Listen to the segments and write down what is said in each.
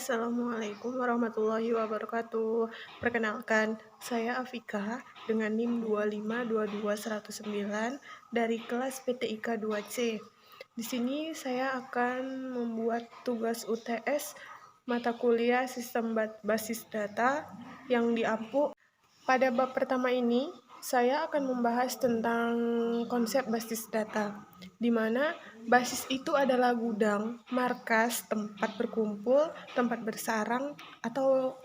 Assalamualaikum warahmatullahi wabarakatuh. Perkenalkan, saya Afika dengan NIM 2522109 dari kelas PTIK 2C. Di sini saya akan membuat tugas UTS mata kuliah Sistem Basis Data yang diampu. Pada bab pertama ini, saya akan membahas tentang konsep basis data, di mana basis itu adalah gudang, markas, tempat berkumpul, tempat bersarang, atau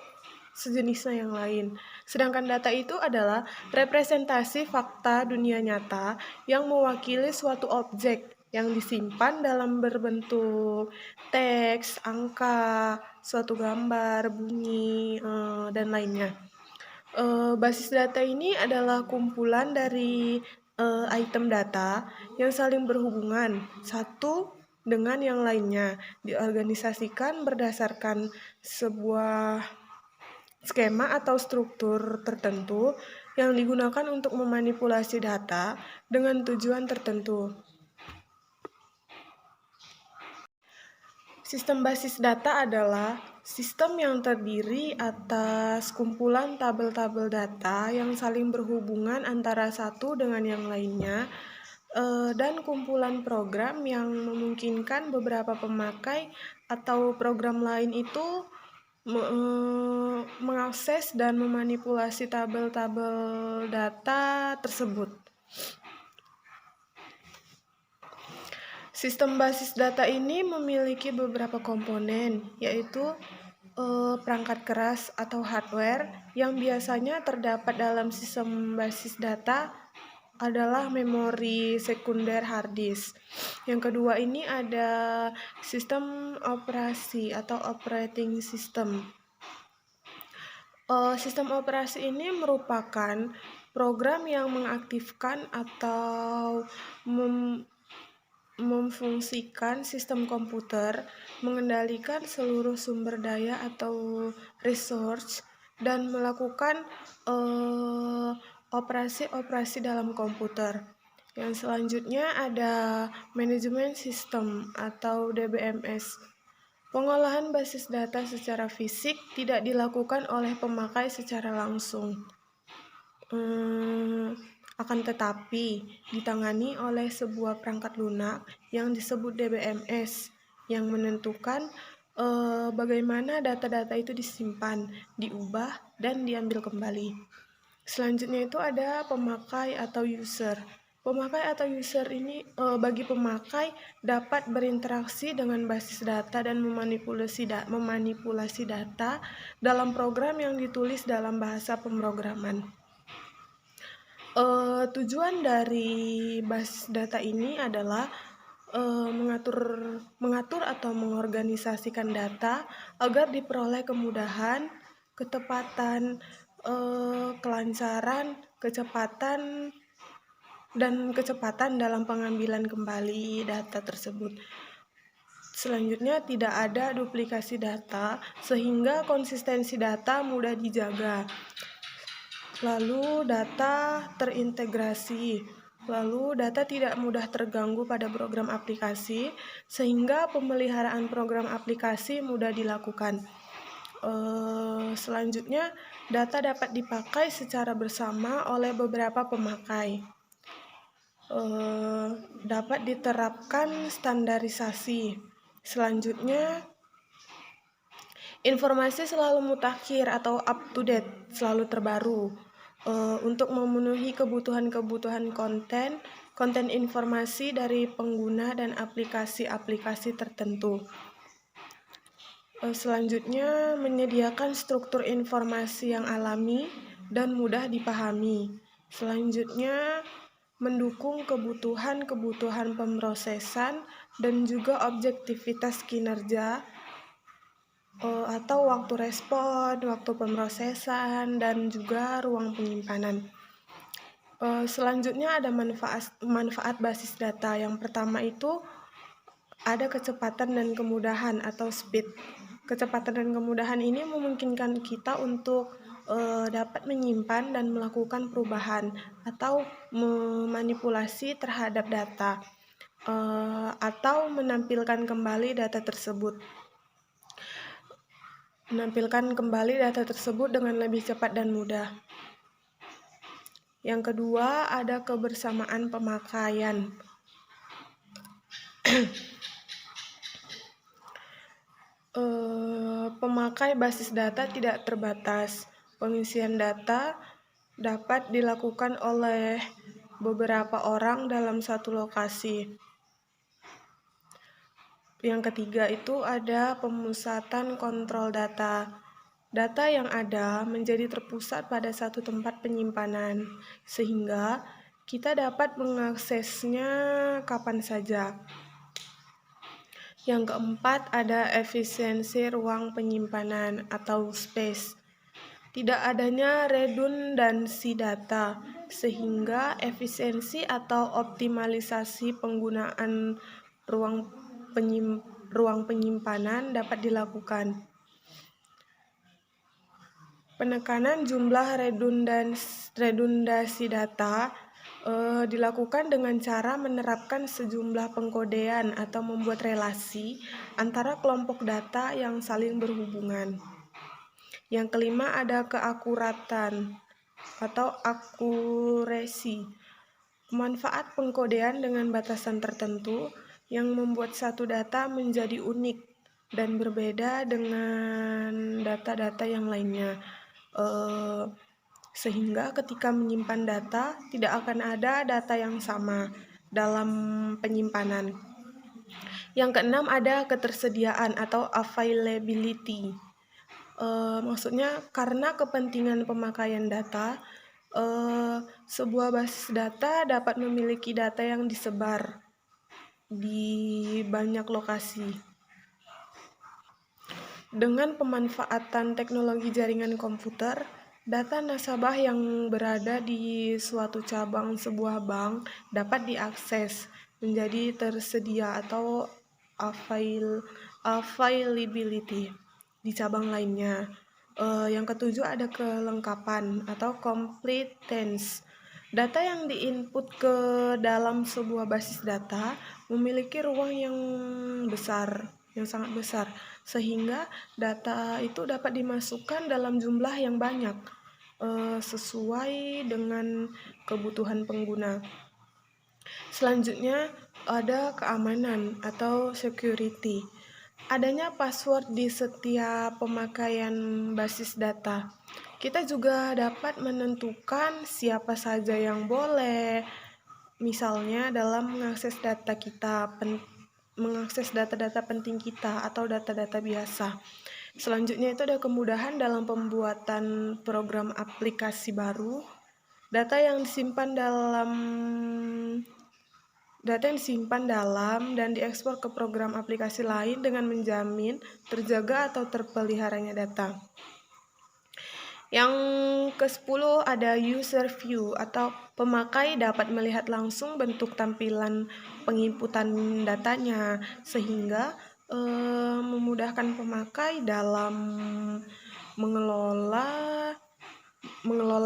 sejenisnya yang lain. Sedangkan data itu adalah representasi fakta dunia nyata yang mewakili suatu objek yang disimpan dalam berbentuk teks, angka, suatu gambar, bunyi, dan lainnya. Basis data ini adalah kumpulan dari item data yang saling berhubungan satu dengan yang lainnya, diorganisasikan berdasarkan sebuah skema atau struktur tertentu yang digunakan untuk memanipulasi data dengan tujuan tertentu. Sistem basis data adalah sistem yang terdiri atas kumpulan tabel-tabel data yang saling berhubungan antara satu dengan yang lainnya, dan kumpulan program yang memungkinkan beberapa pemakai atau program lain itu mengakses dan memanipulasi tabel-tabel data tersebut. Sistem basis data ini memiliki beberapa komponen, yaitu perangkat keras atau hardware yang biasanya terdapat dalam sistem basis data adalah memori sekunder hard disk. Yang kedua ini ada sistem operasi atau operating system. Sistem operasi ini merupakan program yang mengaktifkan atau memfungsikan sistem komputer, mengendalikan seluruh sumber daya atau resource, dan melakukan operasi-operasi dalam komputer. Yang selanjutnya ada manajemen sistem atau DBMS. Pengolahan basis data secara fisik tidak dilakukan oleh pemakai secara langsung. Akan tetapi ditangani oleh sebuah perangkat lunak yang disebut DBMS yang menentukan bagaimana data-data itu disimpan, diubah, dan diambil kembali. Selanjutnya itu ada pemakai atau user. Pemakai atau user ini bagi pemakai dapat berinteraksi dengan basis data dan memanipulasi data dalam program yang ditulis dalam bahasa pemrograman. Tujuan dari basis data ini adalah mengatur atau mengorganisasikan data agar diperoleh kemudahan, ketepatan, kelancaran, kecepatan dalam pengambilan kembali data tersebut. Selanjutnya, tidak ada duplikasi data sehingga konsistensi data mudah dijaga. Lalu data terintegrasi. Lalu data tidak mudah terganggu pada program aplikasi sehingga pemeliharaan program aplikasi mudah dilakukan. Selanjutnya, data dapat dipakai secara bersama oleh beberapa pemakai. Dapat diterapkan standarisasi. Selanjutnya, informasi selalu mutakhir atau up to date, selalu terbaru. Untuk memenuhi kebutuhan konten informasi dari pengguna dan aplikasi-aplikasi tertentu. Selanjutnya, menyediakan struktur informasi yang alami dan mudah dipahami. Selanjutnya, mendukung kebutuhan pemrosesan dan juga objektivitas kinerja atau waktu respon, waktu pemrosesan, dan juga ruang penyimpanan. Selanjutnya ada manfaat basis data. Yang pertama itu ada kecepatan dan kemudahan atau speed. Kecepatan dan kemudahan ini memungkinkan kita untuk dapat menyimpan dan melakukan perubahan atau memanipulasi terhadap data atau menampilkan kembali data tersebut. menampilkan kembali data tersebut dengan lebih cepat dan mudah. Yang kedua, ada kebersamaan pemakaian. Pemakai basis data tidak terbatas. Pengisian data dapat dilakukan oleh beberapa orang dalam satu lokasi. Yang ketiga itu ada pemusatan kontrol data. Data yang ada menjadi terpusat pada satu tempat penyimpanan, sehingga kita dapat mengaksesnya kapan saja. Yang keempat ada efisiensi ruang penyimpanan atau space. Tidak adanya redundansi data, sehingga efisiensi atau optimalisasi penggunaan ruang penyimpanan dapat dilakukan. Penekanan jumlah redundasi data dilakukan dengan cara menerapkan sejumlah pengkodean atau membuat relasi antara kelompok data yang saling berhubungan. Yang kelima ada keakuratan atau akurasi. Manfaat pengkodean dengan batasan tertentu yang membuat satu data menjadi unik dan berbeda dengan data-data yang lainnya. Sehingga ketika menyimpan data, tidak akan ada data yang sama dalam penyimpanan. Yang keenam ada ketersediaan atau availability. Maksudnya karena kepentingan pemakaian data, sebuah basis data dapat memiliki data yang disebar di banyak lokasi. Dengan pemanfaatan teknologi jaringan komputer, data nasabah yang berada di suatu cabang sebuah bank dapat diakses menjadi tersedia atau availability di cabang lainnya. Yang ketujuh ada kelengkapan atau completeness. Data yang diinput ke dalam sebuah basis data memiliki ruang yang sangat besar, sehingga data itu dapat dimasukkan dalam jumlah yang banyak sesuai dengan kebutuhan pengguna. Selanjutnya ada keamanan atau security. Adanya password di setiap pemakaian basis data. Kita juga dapat menentukan siapa saja yang boleh, misalnya dalam mengakses data kita, mengakses data-data penting kita atau data-data biasa. Selanjutnya itu ada kemudahan dalam pembuatan program aplikasi baru. Data yang disimpan dalam dan diekspor ke program aplikasi lain dengan menjamin terjaga atau terpeliharanya data. Yang ke-10 ada user view atau pemakai dapat melihat langsung bentuk tampilan penginputan datanya, sehingga memudahkan pemakai dalam mengelola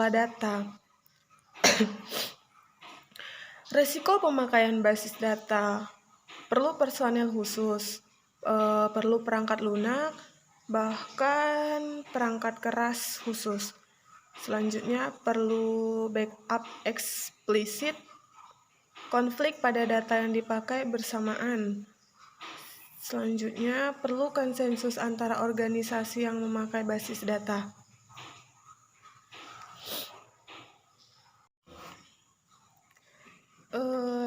data. Resiko pemakaian basis data: perlu personel khusus, perlu perangkat lunak, bahkan perangkat keras khusus. Selanjutnya perlu backup eksplisit, konflik pada data yang dipakai bersamaan. Selanjutnya perlu konsensus antara organisasi yang memakai basis data.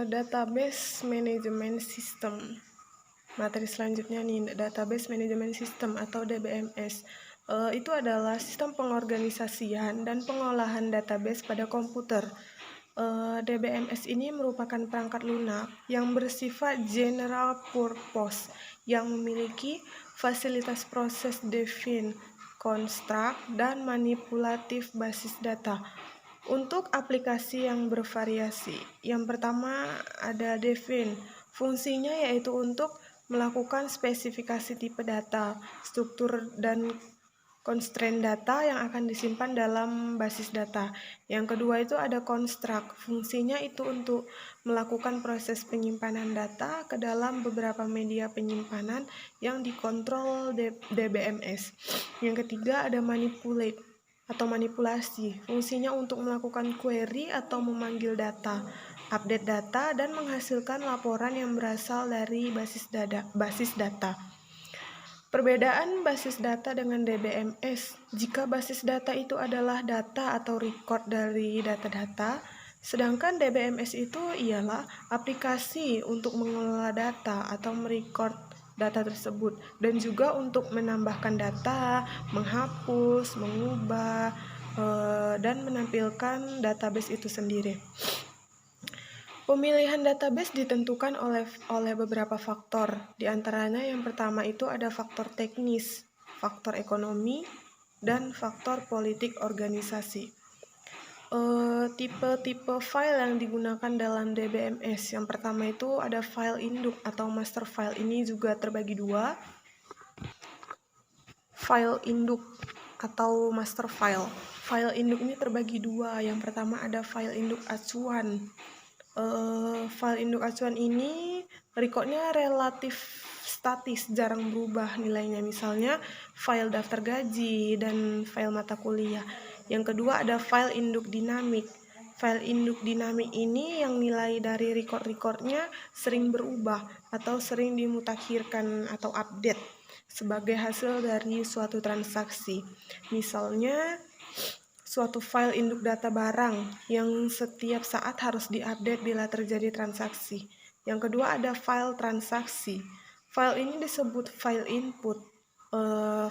Database Management System. Materi selanjutnya nih, Database Management System atau DBMS. Itu adalah sistem pengorganisasian dan pengolahan database pada komputer. DBMS ini merupakan perangkat lunak yang bersifat general purpose yang memiliki fasilitas proses define, construct, dan manipulatif basis data untuk aplikasi yang bervariasi. Yang pertama ada define. Fungsinya yaitu untuk melakukan spesifikasi tipe data, struktur dan constraint data yang akan disimpan dalam basis data. Yang kedua itu ada construct. Fungsinya itu untuk melakukan proses penyimpanan data ke dalam beberapa media penyimpanan yang dikontrol DBMS. Yang ketiga ada manipulate atau manipulasi. Fungsinya untuk melakukan query atau memanggil data, update data, dan menghasilkan laporan yang berasal dari basis data. Perbedaan basis data dengan DBMS, jika basis data itu adalah data atau record dari data-data, sedangkan DBMS itu ialah aplikasi untuk mengelola data atau merecord data tersebut, dan juga untuk menambahkan data, menghapus, mengubah, dan menampilkan database itu sendiri. Pemilihan database ditentukan oleh beberapa faktor. Di antaranya yang pertama itu ada faktor teknis, faktor ekonomi, dan faktor politik organisasi. Tipe-tipe file yang digunakan dalam DBMS. Yang pertama itu ada file induk atau master file. Ini juga terbagi dua. File induk atau master file. File induk ini terbagi dua. Yang pertama ada file induk acuan. File induk acuan ini recordnya relatif statis, jarang berubah nilainya. Misalnya file daftar gaji dan file mata kuliah. Yang kedua ada file induk dinamik. File induk dinamik ini yang nilai dari record-recordnya sering berubah atau sering dimutakhirkan atau update sebagai hasil dari suatu transaksi. Misalnya suatu file induk data barang yang setiap saat harus diupdate bila terjadi transaksi. Yang kedua ada file transaksi. File ini disebut file input.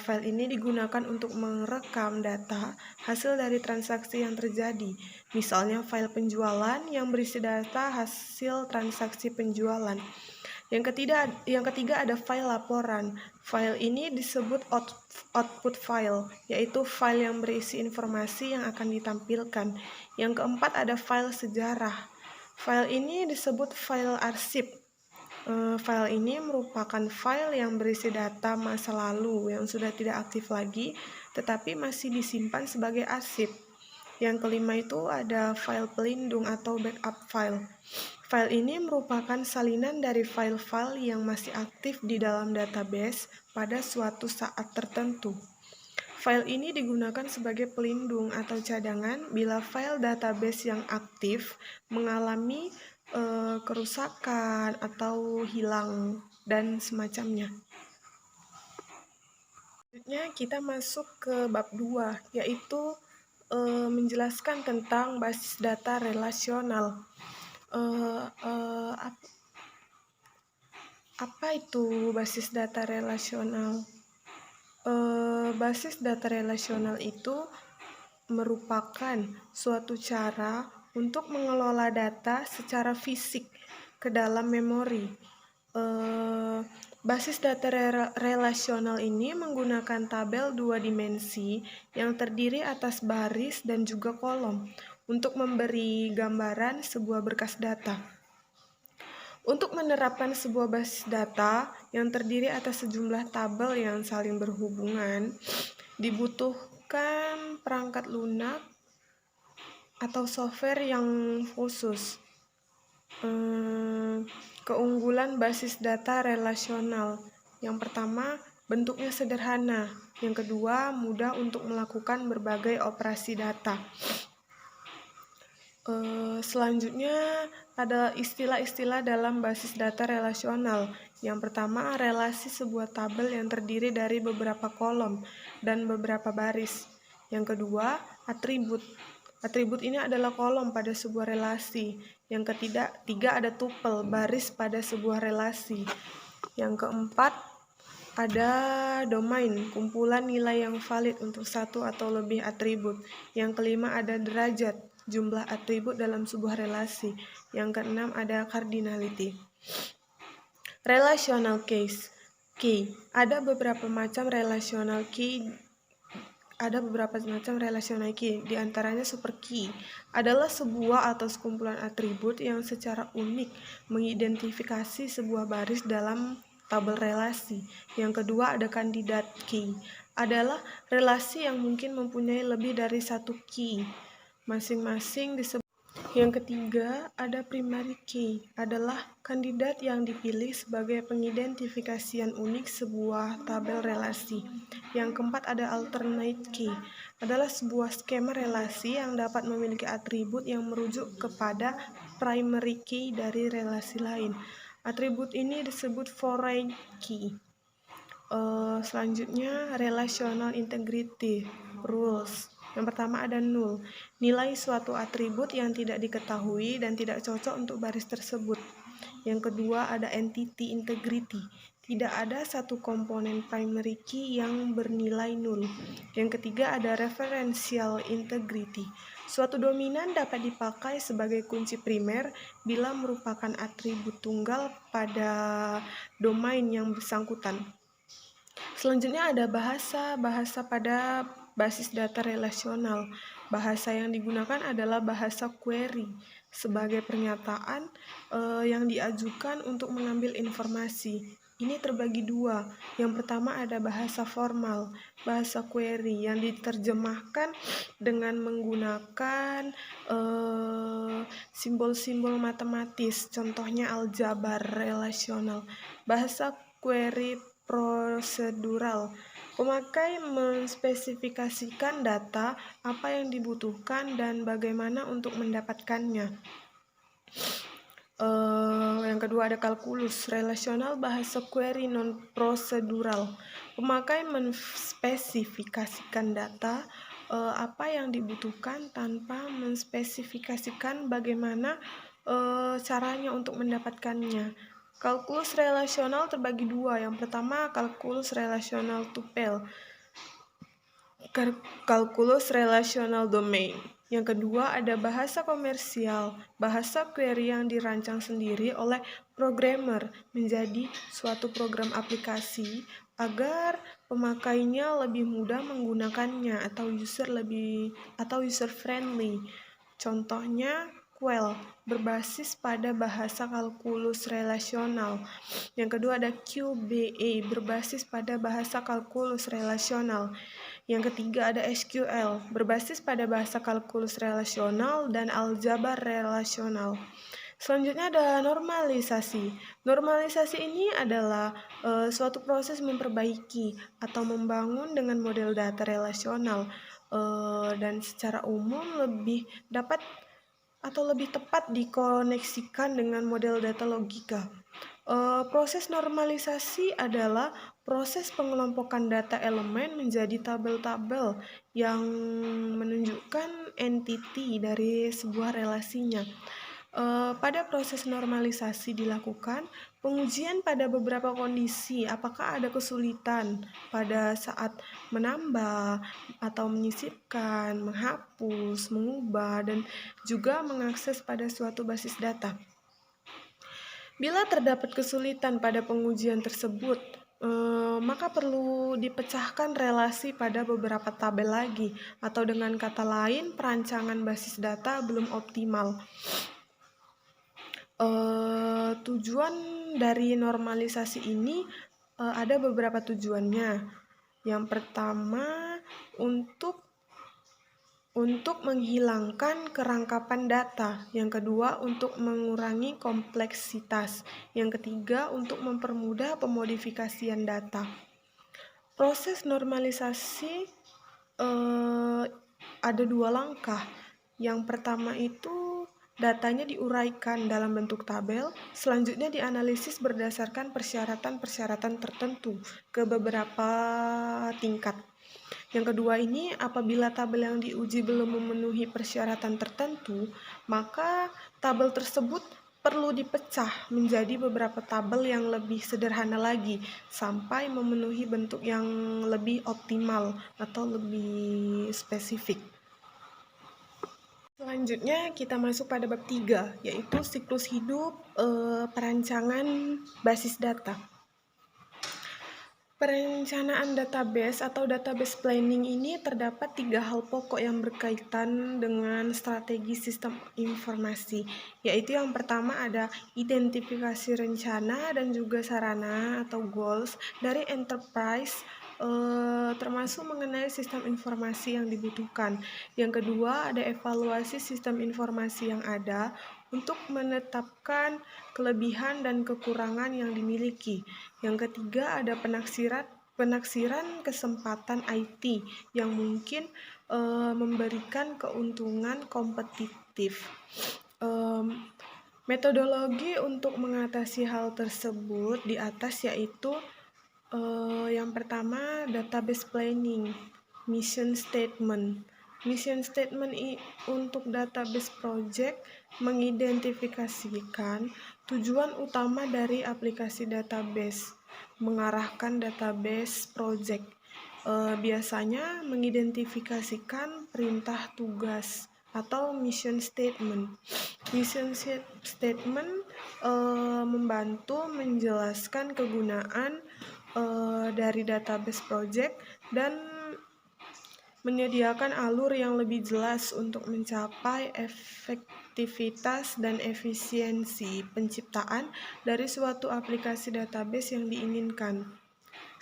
File ini digunakan untuk merekam data hasil dari transaksi yang terjadi. Misalnya file penjualan yang berisi data hasil transaksi penjualan. Yang ketiga ada file laporan. File ini disebut output file, yaitu file yang berisi informasi yang akan ditampilkan. Yang keempat ada file sejarah. File ini disebut file arsip. File ini merupakan file yang berisi data masa lalu yang sudah tidak aktif lagi, tetapi masih disimpan sebagai arsip. Yang kelima itu ada file pelindung atau backup file. File ini merupakan salinan dari file-file yang masih aktif di dalam database pada suatu saat tertentu. File ini digunakan sebagai pelindung atau cadangan bila file database yang aktif mengalami kerusakan atau hilang dan semacamnya. Selanjutnya kita masuk ke bab 2, yaitu menjelaskan tentang basis data relasional. Apa itu basis data relasional? Basis data relasional itu merupakan suatu cara untuk mengelola data secara fisik ke dalam memori. Basis data relasional ini menggunakan tabel 2 dimensi yang terdiri atas baris dan juga kolom untuk memberi gambaran sebuah berkas data. Untuk menerapkan sebuah basis data yang terdiri atas sejumlah tabel yang saling berhubungan, dibutuhkan perangkat lunak atau software yang khusus. Keunggulan basis data relasional. Yang pertama, bentuknya sederhana. Yang kedua, mudah untuk melakukan berbagai operasi data. Selanjutnya ada istilah-istilah dalam basis data relasional. Yang pertama, relasi sebuah tabel yang terdiri dari beberapa kolom dan beberapa baris. Yang kedua, atribut. Atribut ini adalah kolom pada sebuah relasi. Yang ketiga ada tuple, baris pada sebuah relasi. Yang keempat, ada domain, kumpulan nilai yang valid untuk satu atau lebih atribut. Yang kelima ada derajat, jumlah atribut dalam sebuah relasi. Yang keenam ada cardinality. Relational case. Key. Ada beberapa macam relational key. Di antaranya super key adalah sebuah atau sekumpulan atribut yang secara unik mengidentifikasi sebuah baris dalam tabel relasi. Yang kedua ada kandidat key, adalah relasi yang mungkin mempunyai lebih dari satu key, masing-masing disebut. Yang ketiga ada primary key, adalah kandidat yang dipilih sebagai pengidentifikasian unik sebuah tabel relasi. Yang keempat ada alternate key, adalah sebuah skema relasi yang dapat memiliki atribut yang merujuk kepada primary key dari relasi lain. Atribut ini disebut foreign key. Selanjutnya relational integrity rules. Yang pertama ada null, nilai suatu atribut yang tidak diketahui dan tidak cocok untuk baris tersebut. Yang kedua ada entity integrity, tidak ada satu komponen primary key yang bernilai null. Yang ketiga ada referential integrity, suatu dominan dapat dipakai sebagai kunci primer bila merupakan atribut tunggal pada domain yang bersangkutan. Selanjutnya ada bahasa pada basis data relasional. Bahasa yang digunakan adalah bahasa query sebagai pernyataan yang diajukan untuk mengambil informasi. Ini terbagi dua. Yang pertama ada bahasa formal, bahasa query yang diterjemahkan dengan menggunakan simbol-simbol matematis, contohnya aljabar relasional. Bahasa query prosedural, pemakai menspesifikasikan data, apa yang dibutuhkan, dan bagaimana untuk mendapatkannya. Yang kedua ada kalkulus relasional, bahasa query non-prosedural. Pemakai menspesifikasikan data, apa yang dibutuhkan tanpa menspesifikasikan bagaimana caranya untuk mendapatkannya. Kalkulus relasional terbagi dua. Yang pertama kalkulus relasional tuple, kalkulus relasional domain. Yang kedua ada bahasa komersial, bahasa query yang dirancang sendiri oleh programmer menjadi suatu program aplikasi agar pemakainya lebih mudah menggunakannya atau user friendly. Contohnya Quell berbasis pada bahasa kalkulus relasional. Yang kedua ada QBA berbasis pada bahasa kalkulus relasional. Yang ketiga ada SQL berbasis pada bahasa kalkulus relasional dan aljabar relasional. Selanjutnya ada normalisasi. Normalisasi ini adalah suatu proses memperbaiki atau membangun dengan model data relasional dan secara umum lebih tepat dikoneksikan dengan model data logika. Proses normalisasi adalah proses pengelompokan data elemen menjadi tabel-tabel yang menunjukkan entiti dari sebuah relasinya. Pada proses normalisasi dilakukan pengujian pada beberapa kondisi, apakah ada kesulitan pada saat menambah atau menyisipkan, menghapus, mengubah, dan juga mengakses pada suatu basis data. Bila terdapat kesulitan pada pengujian tersebut, maka perlu dipecahkan relasi pada beberapa tabel lagi, atau dengan kata lain, perancangan basis data belum optimal. Tujuan dari normalisasi ini ada beberapa tujuannya. Yang pertama untuk menghilangkan kerangkapan data. Yang kedua untuk mengurangi kompleksitas. Yang ketiga untuk mempermudah pemodifikasian data. Proses normalisasi ada dua langkah. Yang pertama itu datanya diuraikan dalam bentuk tabel, selanjutnya dianalisis berdasarkan persyaratan-persyaratan tertentu ke beberapa tingkat. Yang kedua ini, apabila tabel yang diuji belum memenuhi persyaratan tertentu, maka tabel tersebut perlu dipecah menjadi beberapa tabel yang lebih sederhana lagi, sampai memenuhi bentuk yang lebih optimal atau lebih spesifik. Selanjutnya kita masuk pada bab 3, yaitu siklus hidup perancangan basis data. Perencanaan database atau database planning ini terdapat 3 hal pokok yang berkaitan dengan strategi sistem informasi, yaitu yang pertama ada identifikasi rencana dan juga sarana atau goals dari enterprise, termasuk mengenai sistem informasi yang dibutuhkan. Yang kedua ada evaluasi sistem informasi yang ada untuk menetapkan kelebihan dan kekurangan yang dimiliki. Yang ketiga ada penaksiran kesempatan IT yang mungkin memberikan keuntungan kompetitif. Metodologi untuk mengatasi hal tersebut di atas yaitu yang pertama database planning, mission statement. Mission statement untuk database project mengidentifikasikan tujuan utama dari aplikasi database, mengarahkan database project. Biasanya mengidentifikasikan perintah tugas atau mission statement. Mission statement membantu menjelaskan kegunaan dari database project dan menyediakan alur yang lebih jelas untuk mencapai efektivitas dan efisiensi penciptaan dari suatu aplikasi database yang diinginkan.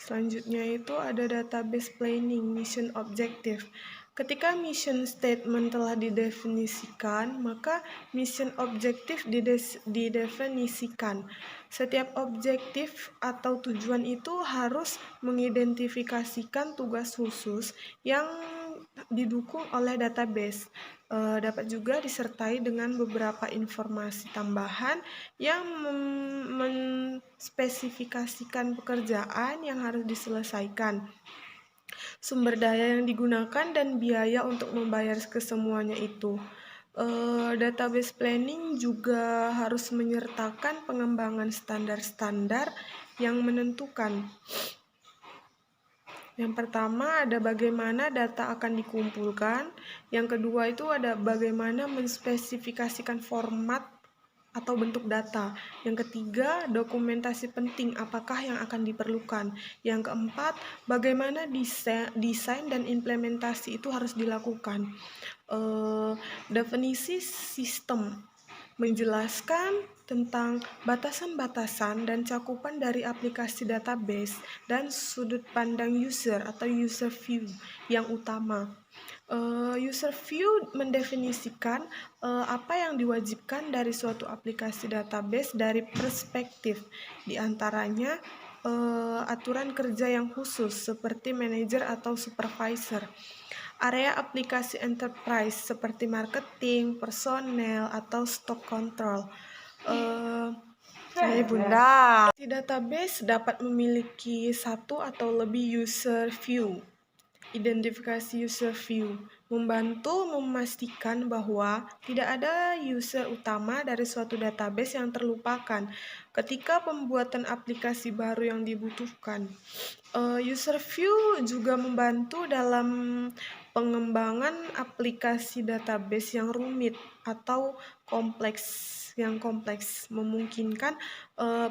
Selanjutnya itu ada database planning, mission objective. Ketika mission statement telah didefinisikan, maka mission objective didefinisikan. Setiap objektif atau tujuan itu harus mengidentifikasikan tugas khusus yang didukung oleh database. Dapat juga disertai dengan beberapa informasi tambahan yang menspesifikasikan pekerjaan yang harus diselesaikan, sumber daya yang digunakan, dan biaya untuk membayar kesemuanya itu. Database planning juga harus menyertakan pengembangan standar-standar yang menentukan. Yang pertama ada bagaimana data akan dikumpulkan. Yang kedua itu ada bagaimana menspesifikasikan format atau bentuk data. Yang ketiga, dokumentasi penting apakah yang akan diperlukan. Yang keempat, bagaimana desain dan implementasi itu harus dilakukan. Definisi sistem menjelaskan tentang batasan-batasan dan cakupan dari aplikasi database dan sudut pandang user atau user view yang utama. User view mendefinisikan apa yang diwajibkan dari suatu aplikasi database dari perspektif, diantaranya aturan kerja yang khusus seperti manajer atau supervisor. Area aplikasi enterprise seperti marketing, personel, atau stock control. Bunda. Database dapat memiliki satu atau lebih user view. Identifikasi user view membantu memastikan bahwa tidak ada user utama dari suatu database yang terlupakan ketika pembuatan aplikasi baru yang dibutuhkan. User view juga membantu dalam pengembangan aplikasi database yang rumit atau kompleks. Yang kompleks memungkinkan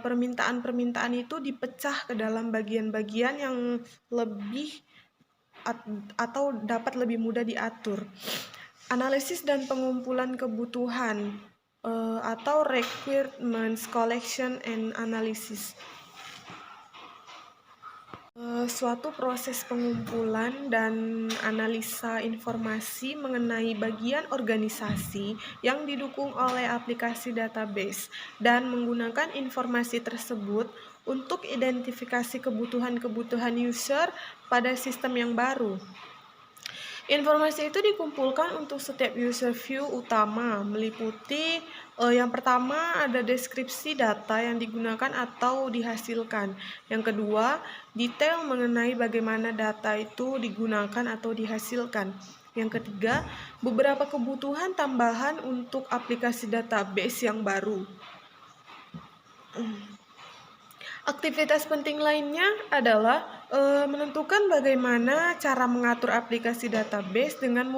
permintaan-permintaan itu dipecah ke dalam bagian-bagian yang lebih atau dapat lebih mudah diatur. Analisis dan pengumpulan kebutuhan atau requirements collection and analysis. Suatu proses pengumpulan dan analisa informasi mengenai bagian organisasi yang didukung oleh aplikasi database dan menggunakan informasi tersebut untuk identifikasi kebutuhan-kebutuhan user pada sistem yang baru. Informasi itu dikumpulkan untuk setiap user view utama, meliputi yang pertama ada deskripsi data yang digunakan atau dihasilkan. Yang kedua, detail mengenai bagaimana data itu digunakan atau dihasilkan. Yang ketiga, beberapa kebutuhan tambahan untuk aplikasi database yang baru. Aktivitas penting lainnya adalah menentukan bagaimana cara mengatur aplikasi database dengan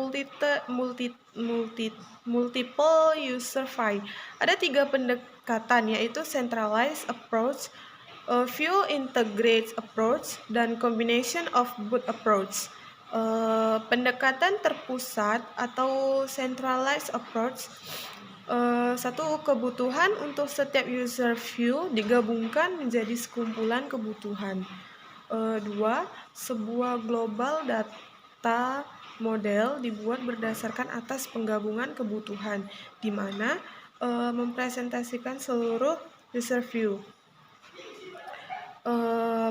multiple user file. Ada 3 pendekatan, yaitu centralized approach, View integrates approach dan combination of both approach. Pendekatan terpusat atau centralized approach. Satu, kebutuhan untuk setiap user view digabungkan menjadi sekumpulan kebutuhan. Dua, sebuah global data model dibuat berdasarkan atas penggabungan kebutuhan, di mana mempresentasikan seluruh user view.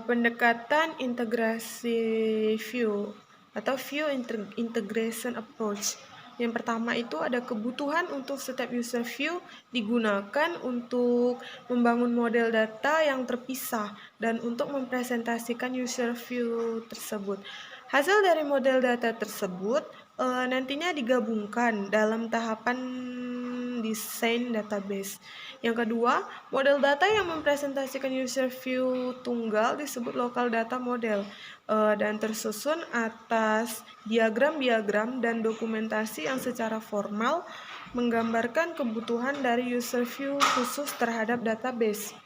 Pendekatan integrasi view atau view integration approach. Yang pertama itu ada kebutuhan untuk setiap user view digunakan untuk membangun model data yang terpisah dan untuk mempresentasikan user view tersebut. Hasil dari model data tersebut nantinya digabungkan dalam tahapan desain database. Yang kedua, model data yang mempresentasikan user view tunggal disebut local data model dan tersusun atas diagram-diagram dan dokumentasi yang secara formal menggambarkan kebutuhan dari user view khusus terhadap database.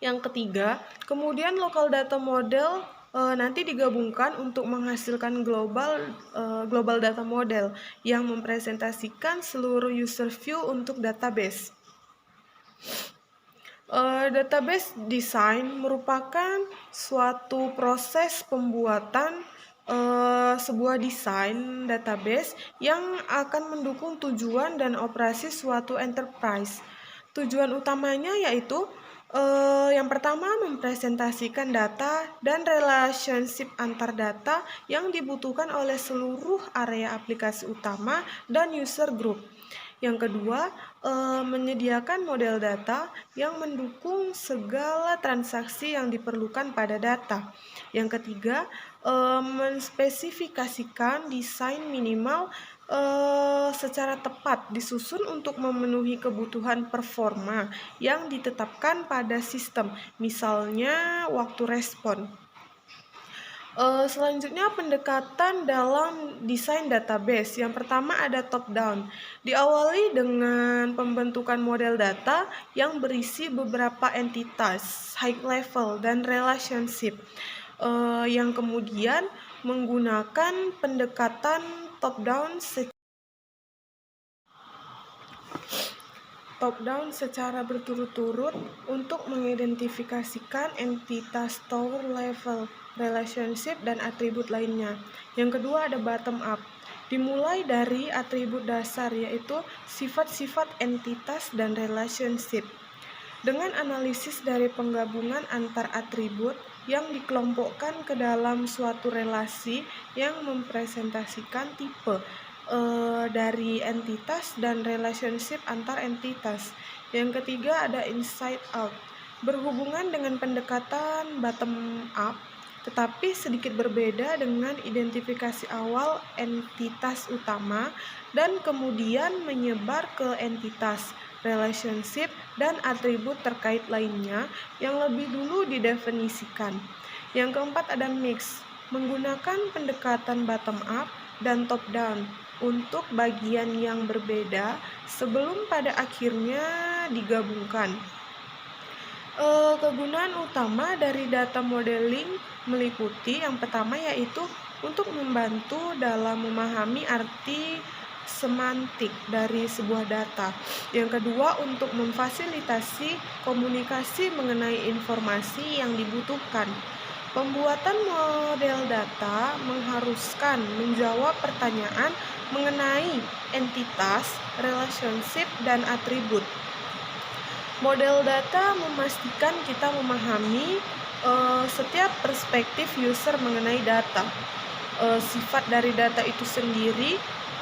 Yang ketiga, kemudian local data model nanti digabungkan untuk menghasilkan global data model yang mempresentasikan seluruh user view untuk database. Database design merupakan suatu proses pembuatan sebuah desain database yang akan mendukung tujuan dan operasi suatu enterprise. Tujuan utamanya yaitu yang pertama, mempresentasikan data dan relationship antar data yang dibutuhkan oleh seluruh area aplikasi utama dan user group. Yang kedua, menyediakan model data yang mendukung segala transaksi yang diperlukan pada data. Yang ketiga, menspesifikasikan desain minimal secara tepat disusun untuk memenuhi kebutuhan performa yang ditetapkan pada sistem, misalnya waktu respon. Selanjutnya pendekatan dalam desain database. Yang pertama ada top down. Diawali dengan pembentukan model data yang berisi beberapa entitas, high level dan relationship. Yang kemudian menggunakan pendekatan top down secara berturut-turut untuk mengidentifikasikan entitas tower level, relationship, dan atribut lainnya. Yang kedua ada bottom up. Dimulai dari atribut dasar yaitu sifat-sifat entitas dan relationship. Dengan analisis dari penggabungan antar atribut yang dikelompokkan ke dalam suatu relasi yang mempresentasikan tipe dari entitas dan relationship antar entitas. Yang ketiga ada inside out. Berhubungan dengan pendekatan bottom up, tetapi sedikit berbeda dengan identifikasi awal entitas utama dan kemudian menyebar ke entitas, relationship, dan atribut terkait lainnya yang lebih dulu didefinisikan. Yang keempat ada mix, menggunakan pendekatan bottom up dan top down untuk bagian yang berbeda sebelum pada akhirnya digabungkan. Kegunaan utama dari data modeling meliputi yang pertama yaitu untuk membantu dalam memahami arti semantik dari sebuah data. Yang kedua, untuk memfasilitasi komunikasi mengenai informasi yang dibutuhkan. Pembuatan model data mengharuskan menjawab pertanyaan mengenai entitas, relationship, dan atribut. Model data memastikan kita memahami setiap perspektif user mengenai data. Sifat dari data itu sendiri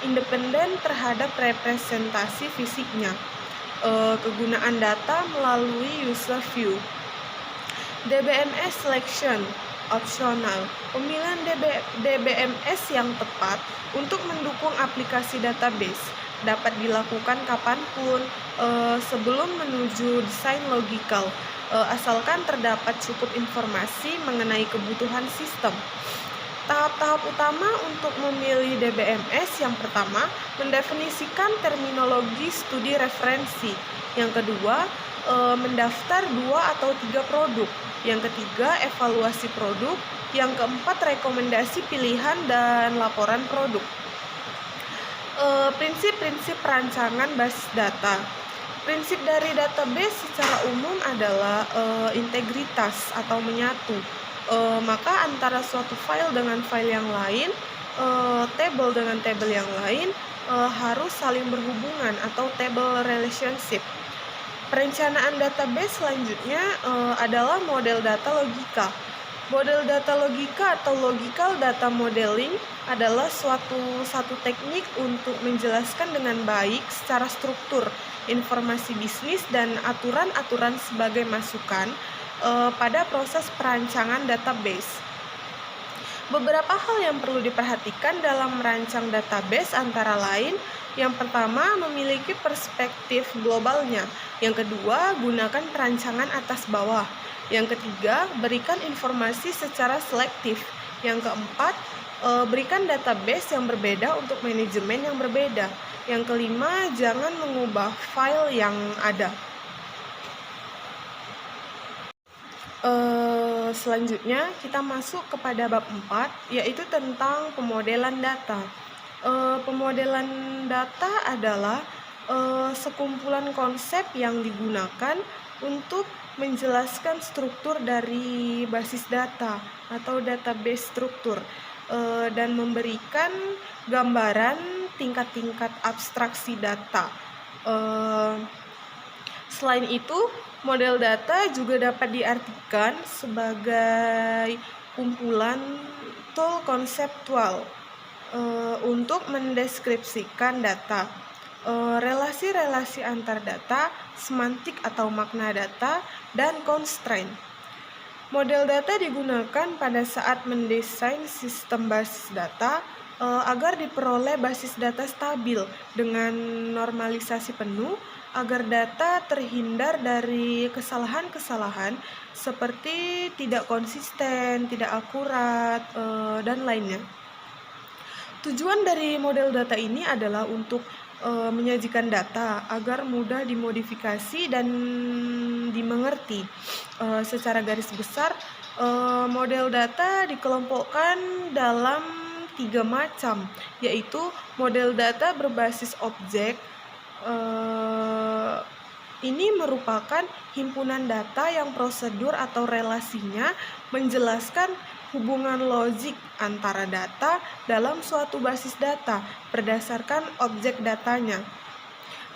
independen terhadap representasi fisiknya. Kegunaan data melalui user view. DBMS selection optional. Pemilihan DBMS yang tepat untuk mendukung aplikasi database dapat dilakukan kapanpun sebelum menuju desain logical, asalkan terdapat cukup informasi mengenai kebutuhan sistem. Tahap-tahap utama untuk memilih DBMS yang pertama, mendefinisikan terminologi studi referensi. Yang kedua, mendaftar 2 atau 3 produk. Yang ketiga, evaluasi produk. Yang keempat, rekomendasi pilihan dan laporan produk. Prinsip-prinsip perancangan basis data. Prinsip dari database secara umum adalah integritas atau menyatu. Maka antara suatu file dengan file yang lain, table dengan table yang lain harus saling berhubungan atau table relationship. Perencanaan database selanjutnya adalah model data logika. Model data logika atau logical data modeling adalah satu teknik untuk menjelaskan dengan baik secara struktur informasi bisnis dan aturan-aturan sebagai masukan pada proses perancangan database. Beberapa hal yang perlu diperhatikan dalam merancang database antara lain, yang pertama, memiliki perspektif globalnya. Yang kedua, gunakan perancangan atas bawah. Yang ketiga, berikan informasi secara selektif. Yang keempat, berikan database yang berbeda untuk manajemen yang berbeda. Yang kelima, jangan mengubah file yang ada. Selanjutnya kita masuk kepada bab 4, yaitu tentang pemodelan data. Pemodelan data adalah sekumpulan konsep yang digunakan untuk menjelaskan struktur dari basis data atau database struktur dan memberikan gambaran tingkat-tingkat abstraksi data. Selain itu, model data juga dapat diartikan sebagai kumpulan tool konseptual untuk mendeskripsikan data, relasi-relasi antar data, semantik atau makna data, dan constraint. Model data digunakan pada saat mendesain sistem basis data agar diperoleh basis data stabil dengan normalisasi penuh, agar data terhindar dari kesalahan-kesalahan seperti tidak konsisten, tidak akurat, dan lainnya. Tujuan dari model data ini adalah untuk menyajikan data agar mudah dimodifikasi dan dimengerti. Secara garis besar, model data dikelompokkan dalam 3 macam, yaitu model data berbasis objek. Ini merupakan himpunan data yang prosedur atau relasinya menjelaskan hubungan logik antara data dalam suatu basis data berdasarkan objek datanya.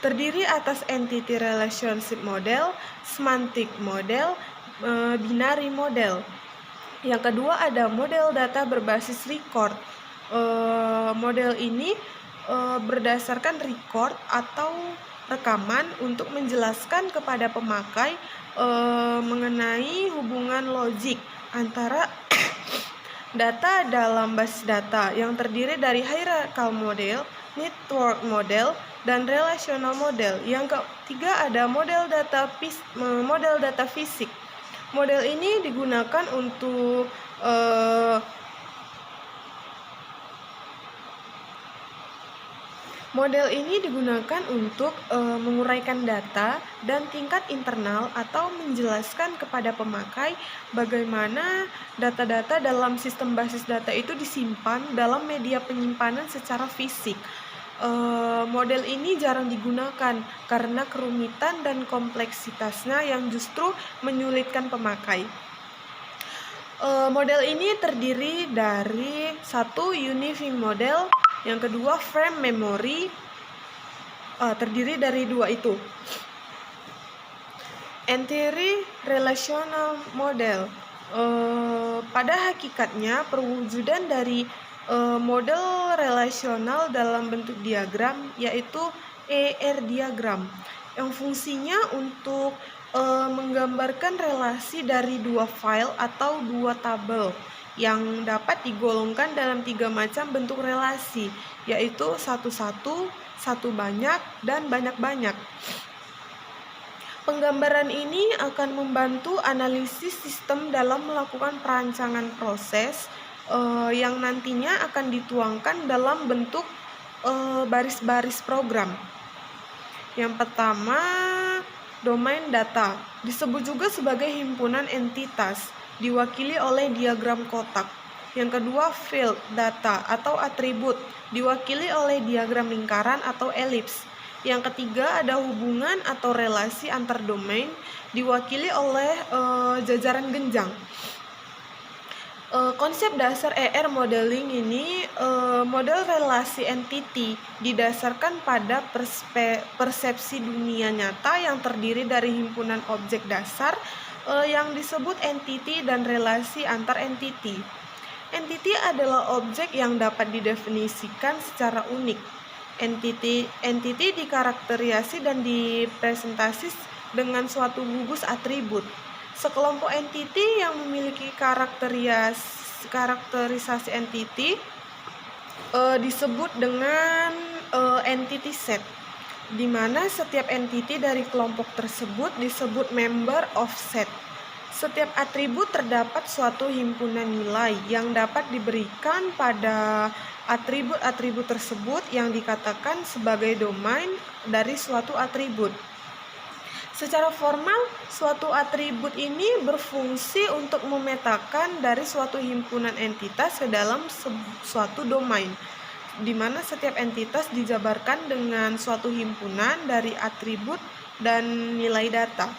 Terdiri atas entity relationship model, semantic model, binary model. Yang kedua ada model data berbasis record. Model ini berdasarkan record atau rekaman untuk menjelaskan kepada pemakai mengenai hubungan logik antara data dalam basis data yang terdiri dari hierarchical model, network model, dan relational model. Yang ketiga ada model data fisik. Model ini digunakan untuk menguraikan data dan tingkat internal atau menjelaskan kepada pemakai bagaimana data-data dalam sistem basis data itu disimpan dalam media penyimpanan secara fisik. Model ini jarang digunakan karena kerumitan dan kompleksitasnya yang justru menyulitkan pemakai. Model ini terdiri dari satu univing model, yang kedua frame memory, terdiri dari 2 itu. Entity relational model, pada hakikatnya perwujudan dari model relasional dalam bentuk diagram, yaitu ER diagram, yang fungsinya untuk menggambarkan relasi dari 2 file atau 2 tabel yang dapat digolongkan dalam 3 macam bentuk relasi, yaitu satu-satu, satu banyak, dan banyak-banyak. Penggambaran ini akan membantu analisis sistem dalam melakukan perancangan proses yang nantinya akan dituangkan dalam bentuk baris-baris program. Yang pertama, Domain data disebut juga sebagai himpunan entitas, diwakili oleh diagram kotak. Yang kedua, field data atau atribut, diwakili oleh diagram lingkaran atau elips. Yang ketiga, ada hubungan atau relasi antar domain, diwakili oleh jajaran genjang. Konsep dasar ER modeling ini model relasi entity didasarkan pada persepsi dunia nyata yang terdiri dari himpunan objek dasar yang disebut entity dan relasi antar entity. Entity adalah objek yang dapat didefinisikan secara unik. Entity dikarakterisasi dan dipresentasi dengan suatu gugus atribut. Sekelompok entity yang memiliki karakterisasi entity disebut dengan entity set, di mana setiap entity dari kelompok tersebut disebut member of set. Setiap atribut terdapat suatu himpunan nilai yang dapat diberikan pada atribut-atribut tersebut yang dikatakan sebagai domain dari suatu atribut. Secara formal, suatu atribut ini berfungsi untuk memetakan dari suatu himpunan entitas ke dalam suatu domain, di mana setiap entitas dijabarkan dengan suatu himpunan dari atribut dan nilai data.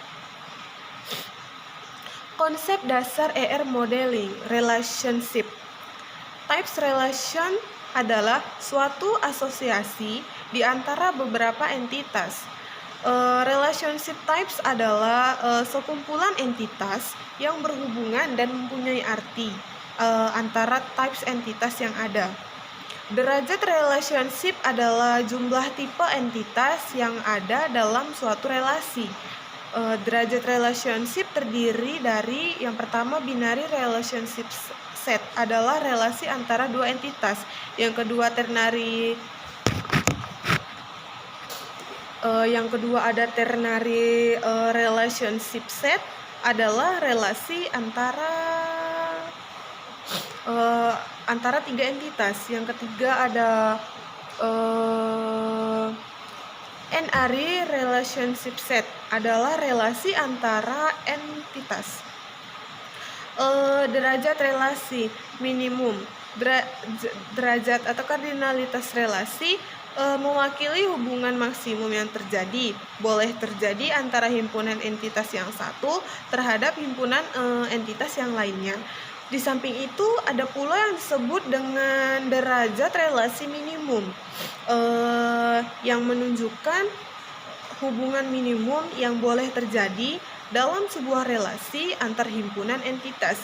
Konsep dasar ER modeling, relationship. Types relation adalah suatu asosiasi di antara beberapa entitas. Relationship types adalah sekumpulan entitas yang berhubungan dan mempunyai arti antara types entitas yang ada. Derajat relationship adalah jumlah tipe entitas yang ada dalam suatu relasi. Derajat relationship terdiri dari yang pertama, binary relationship set adalah relasi antara dua entitas. Yang kedua, ada ternary relationship set adalah relasi antara tiga entitas. Yang ketiga, ada n-ary relationship set adalah relasi antara entitas. Derajat relasi minimum, derajat atau kardinalitas relasi mewakili hubungan maksimum yang terjadi. Boleh terjadi antara himpunan entitas yang satu terhadap himpunan entitas yang lainnya. Di samping itu ada pula yang disebut dengan derajat relasi minimum yang menunjukkan hubungan minimum yang boleh terjadi dalam sebuah relasi antar himpunan entitas.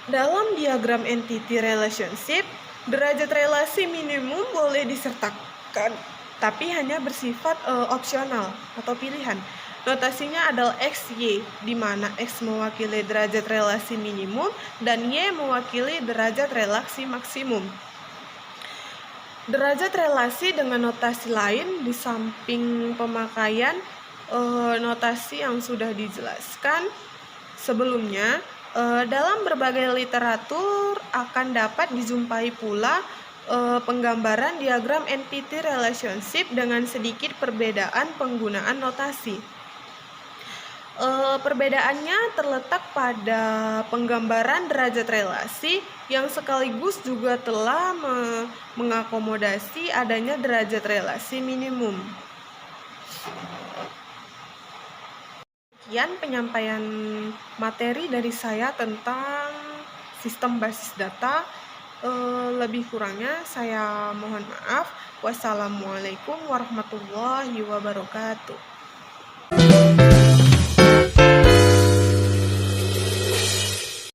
Dalam diagram entity relationship, derajat relasi minimum boleh disertakan, tapi hanya bersifat opsional atau pilihan. Notasinya adalah X, Y, di mana X mewakili derajat relasi minimum dan Y mewakili derajat relasi maksimum. Derajat relasi dengan notasi lain di samping pemakaian notasi yang sudah dijelaskan sebelumnya, dalam berbagai literatur akan dapat dijumpai pula penggambaran diagram entity relationship dengan sedikit perbedaan penggunaan notasi. Perbedaannya terletak pada penggambaran derajat relasi yang sekaligus juga telah mengakomodasi adanya derajat relasi minimum. Sekian penyampaian materi dari saya tentang sistem basis data. Lebih kurangnya saya mohon maaf. Wassalamualaikum warahmatullahi wabarakatuh.